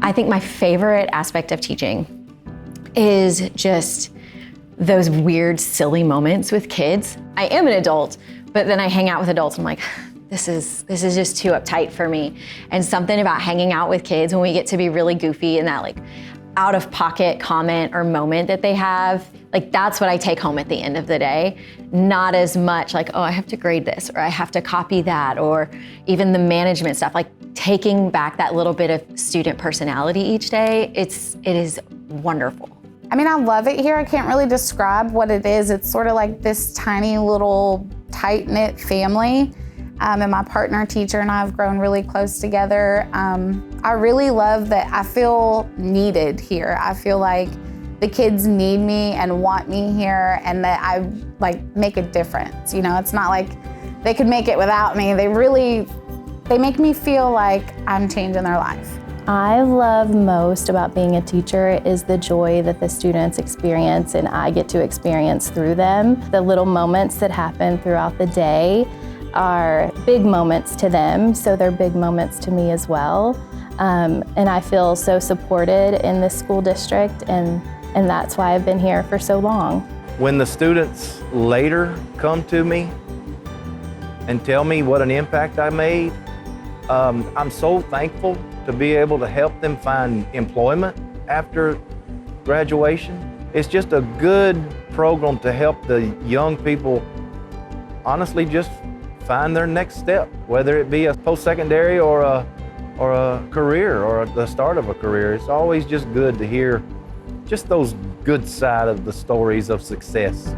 I think my favorite aspect of teaching is just those weird, silly moments with kids. I am an adult, but then I hang out with adults and I'm like, this is just too uptight for me. And something about hanging out with kids when we get to be really goofy and that like out of pocket comment or moment that they have, like that's what I take home at the end of the day. Not as much like, oh, I have to grade this or I have to copy that, or even the management stuff, like taking back that little bit of student personality each day. It is wonderful. I mean, I love it here. I can't really describe what it is. It's sort of like this tiny little tight-knit family. And my partner teacher and I have grown really close together. I really love that I feel needed here. I feel like the kids need me and want me here, and that I like make a difference. You know, it's not like they could make it without me. They make me feel like I'm changing their life. I love most about being a teacher is the joy that the students experience and I get to experience through them. The little moments that happen throughout the day are big moments to them, so they're big moments to me as well. And I feel so supported in this school district, and that's why I've been here for so long. When the students later come to me and tell me what an impact I made, I'm so thankful to be able to help them find employment after graduation. It's just a good program to help the young people honestly just find their next step, whether it be a post-secondary or a career or the start of a career. It's always just good to hear just those good side of the stories of success.